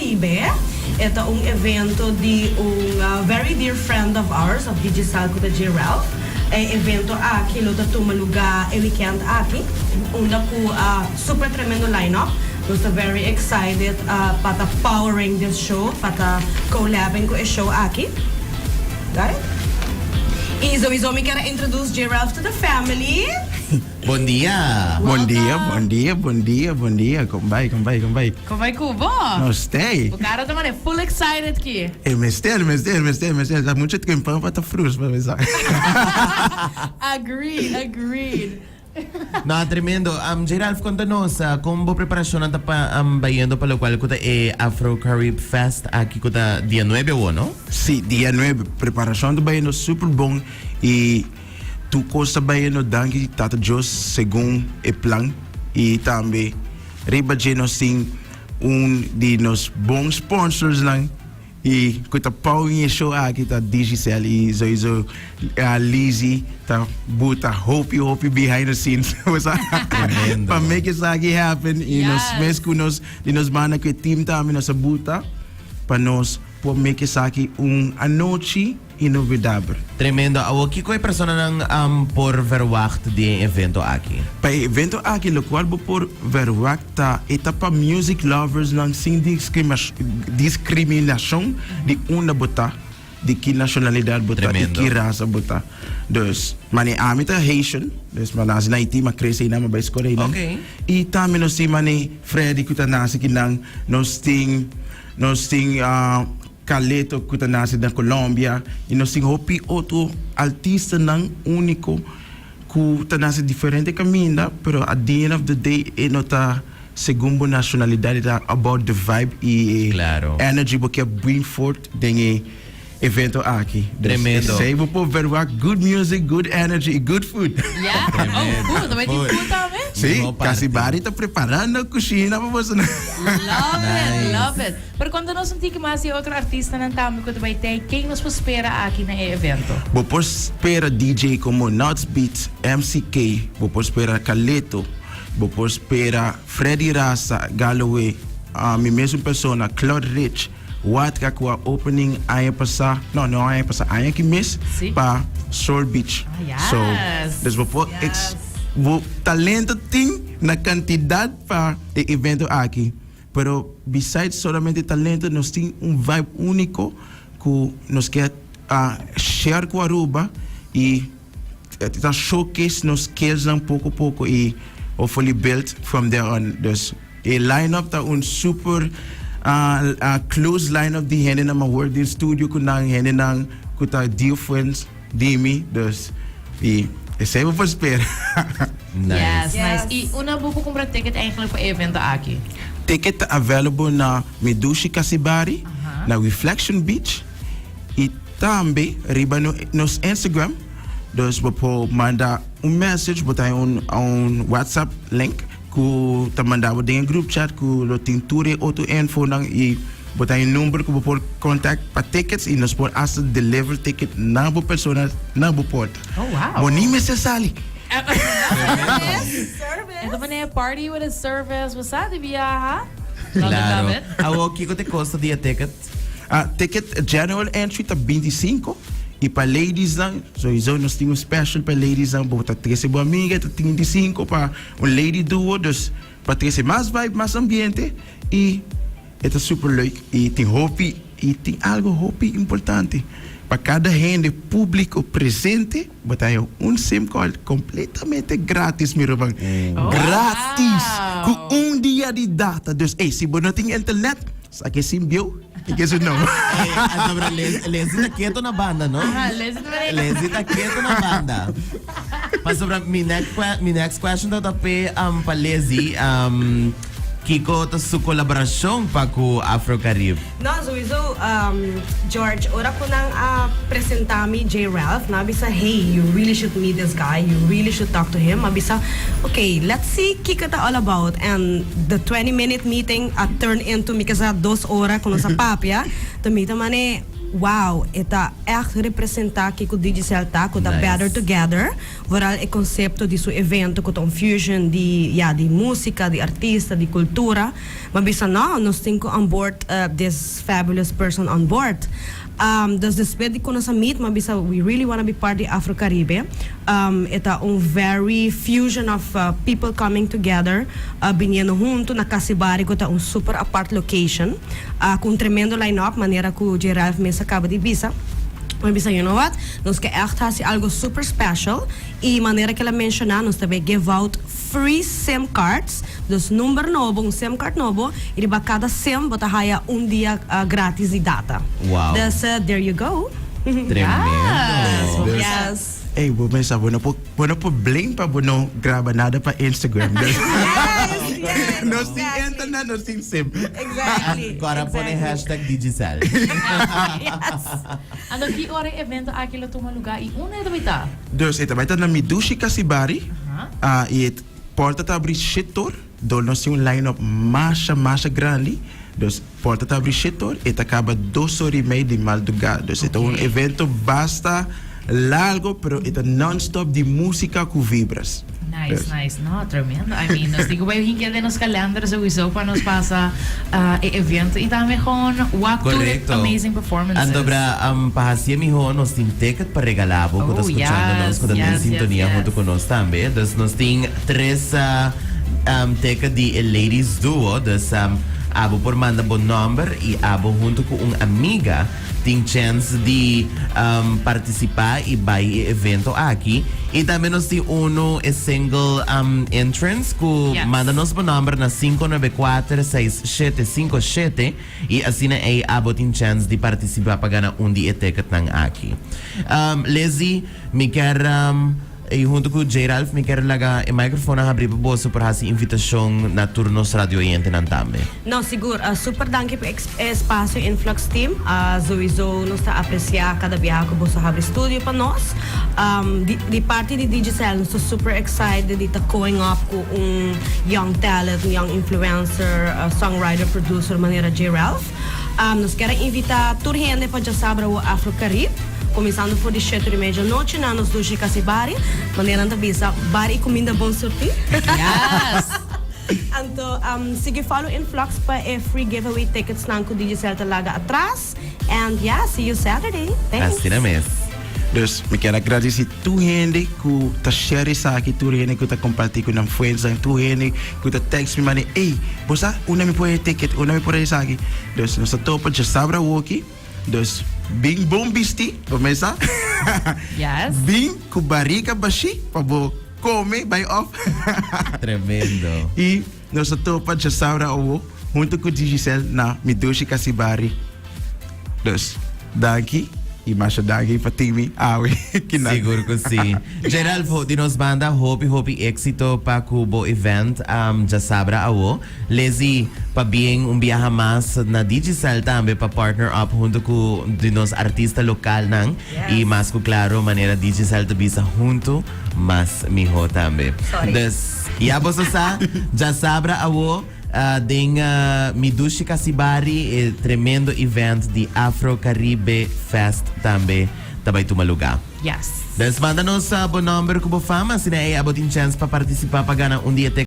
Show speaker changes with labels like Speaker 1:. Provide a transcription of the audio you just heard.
Speaker 1: Caribe. Ito ang evento di very dear friend of ours of DIGICEL kuta JRALPH. Evento aki lo tumaluga weekend aki. Una ko super tremendo lineup. Was very excited pata powering this show, pata collabing ko show aki. Got it? Izo mi kara introduce JRALPH to the family.
Speaker 2: Bom dia.
Speaker 3: Bom dia. Combay.
Speaker 4: Como Cubo?
Speaker 3: No, stay.
Speaker 4: O cara também é full excited aqui.
Speaker 3: Mestel. Dá muito tempo para estar frus, para pensar.
Speaker 4: Agreed.
Speaker 2: No, tremendo. JRALPH, conta-nos como a preparação está bayendo para o qual é Afro Carib Fest aqui dia 9 ou não?
Speaker 3: Sim, dia 9. Preparação está bayendo super bom e tu costa bayendo danke tata Jos segundo o plano e também riba nós tem de nos bons sponsors lang e kuta pau em show aqui tá DIGICEL e so Lizzy tá buta hope behind the scenes para make it happen e nos mesmo nos mana que team também nos buta para nos por make it a noite inovidável.
Speaker 2: Tremendo. O que é a pessoa não por verwacht de evento aqui?
Speaker 3: Para evento aqui, o qual por verwacht é para music lovers não sem discriminação de uma bota, de que nacionalidade bota, de que raça bota. Dus, mane amita Haitian, dus manas na iti makrese na mabais ko rin.
Speaker 2: Okay.
Speaker 3: E tami no si mane Freddy kutanasi kinang nos ting Caleto kutanasi da Colombia e nós temos outro artista não único kutanasi diferente CAMINDA, pero at the end of the day é nota segundo nacionalidade about the vibe e energy porque bring forth den evento aqui.
Speaker 2: Tremendo.
Speaker 3: Sei por ver good music, good energy, good food.
Speaker 4: Yeah. Food, também tem food também.
Speaker 3: Sim, kasi Bari está preparando a cozinha para você.
Speaker 4: Love it. Pero quando nós sentimos que mais outro artista não está muito bem, quem nos espera aqui no evento?
Speaker 3: Vou espera DJ como Nuts Beats, MCK, vou espera Caleto, vou espera Freddy Rasa, Galloway, a minha mesma pessoa, Claude Rich, What kakwa opening aia pasa, não aia pasa, aia que miss para Soul Beach. So, dus vou talento tem na quantidade para o evento aqui. Pero besides solamente talento, nós temos vibe único que nós quer share com a Aruba e showcase nos skills pouco e hopefully build from there on. Dus a line-up tá super close line-up de gente na work de studio com nang gente nang kuta dear friends de mim. Dus e esse é o que eu espero.
Speaker 4: Nice. E una buco comprar ticket eigenlijk voor evento aqui?
Speaker 3: Ticket available na Medushi Kasibari, na Reflection Beach e também riba nos Instagram. Dus we manda message, botar WhatsApp link ku mandava de group chat ku lo tinture auto info nang e botar número ku por contact para tickets e nos por as deliver ticket na bo persona na bo porta.
Speaker 4: Oh wow.
Speaker 3: Boni necessari.
Speaker 4: Ito ba na party with a service? Wasa di biyaha?
Speaker 2: Claro. O que te custa dia ticket?
Speaker 3: Ticket general entry tá 25 e para ladies lang, so nós temos special para ladies lang, bota 13 boa amiga, tá 25 para lady duo, dus para 13 mais vibe, mais ambiente e é super leuk e tem hope e tem algo importante. Para cada gente público presente, botar SIM card completamente grátis, meu irmão. Grátis! Com dia de data. Dus, se você não tem internet, aqui SIM bio, e que isso não.
Speaker 2: Lezi tá quieto na banda, não? Lezi tá quieto na banda. Mas sobre my next question tá para Lezi, Kiko, ta su kolaborasyon pa ku Afro Carib.
Speaker 1: No, so George, ora ko nang presentami JRALPH, nabisa, hey, you really should meet this guy, you really should talk to him. Mabisa, okay, let's see kika ta all about. And the 20-minute meeting turned into mikasa 2 horas kuno sa papya. Tumita mane wow, ita echt representar que o DIGICEL tá, com
Speaker 2: Nice.
Speaker 1: Better Together, vooral o conceito de seu evento com um fusion de música, de artista, de cultura. Mas bisa não, nós temos on board this fabulous person on board. Dus despite de nós meet, mas bisa we really want to be part of Afro Carib. Ita very fusion of people coming together, biniendo junto na Casibari, com super apart location, com tremendo line-up, maneira que o JRALPH mesmo acaba de bisa. Mas bisa, you know what? Nós que echt hasi algo super special e maneira que ela mencionar, nós também give out free SIM cards. Dus number novo, SIM card novo, e de cada SIM bota haya dia grátis de data.
Speaker 2: Wow.
Speaker 1: Dus there you go.
Speaker 2: Tremendo.
Speaker 1: Yes.
Speaker 3: Hey, vou pensar, vou não blame para não gravar nada para Instagram. Nós sim entra na nós sim sim.
Speaker 1: Exactly.
Speaker 2: Agora põe hashtag DIGICEL.
Speaker 4: Ano ki ora evento aquilo tuma lugar e una ito bita.
Speaker 3: Dus ito vai estar na Midushi Kasibari. E porta tá abrir setor, do nós temos line-up masha grande. Dus porta tá abrir setor, e acaba 2 horas e meia de madrugada. Dus ito evento basta largo, pero ito non-stop de música com vibras.
Speaker 4: Nice. No, tremendo. I mean, nos digo, vai hinkel de nos calendar sowieso para nos pasa evento. E também com walk to it, amazing performances.
Speaker 2: Ando bra, pahasia mi ho, nos ting ticket para regalabo, kung escuchando nos, kung en sintonía junto con nos también. Dus nos ting 3 ticket de ladies duo, dus abo por manda bon number e abo junto com amiga tem chance de participar e vai evento aqui. E também nós temos single entrance que manda nos bon number na 594-6757 e assim é abo tem chance de participar para ganhar dia ticket ng aqui. Lizzie, me quer e junto com o JRALPH, me quero lagar o microfone a abrir para você para essa invitação na turnos radio oriente nan também.
Speaker 1: Não, seguro. Super danke por espaço Influx Team. Sowieso nós está a apreciar cada viagem que você abre estúdio para nós. De parte de DIGICEL, nós estamos super excited de estar going up com young talent, young influencer, songwriter, producer, maneira JRALPH. Nós queremos invitar toda gente para já saber o Afro Carib. Começando por 7h30 da noite, na nos duche Casibari, maneira de bisa, bar e comida bom sortir.
Speaker 4: Yes!
Speaker 1: Então, sige follow Influx para free giveaway tickets na com DIGICEL talaga atrás. And yeah, see you Saturday. Thanks.
Speaker 2: Assim é mesmo.
Speaker 3: Dus me quero agradecer tu gente que tá share isso aqui, tu gente que tá compartilhando com os friends, tu gente que tá text me mane, ei, você una me põe ticket, una me põe isso aqui. Dus nós topa já sabra o aqui. Dus bing bom bisti, começa.
Speaker 4: Yes.
Speaker 3: Bing com barriga baixi, para comer, vai off.
Speaker 2: Tremendo.
Speaker 3: E nós topa já sabra o junto com o DIGICEL na Midushi Kasibari. Dus daqui e mais daqui para time awe.
Speaker 2: Seguro que sim. JRALPH, de nos banda, hope éxito para Cubo event, já sabra awo. Lezi, pa bien viaje mais na DIGICEL também para partner up junto com de nos artista local nang. E mais que claro, maneira DIGICEL te bisa junto, mas miho também. Des, você já sabra awo. Midushi Kasibari, tremendo event de Afro Carib Fest também vai tomar lugar.
Speaker 4: Yes.
Speaker 2: Manda-nos bom número que você fama, se não é, abotin chance para participar para ganhar dia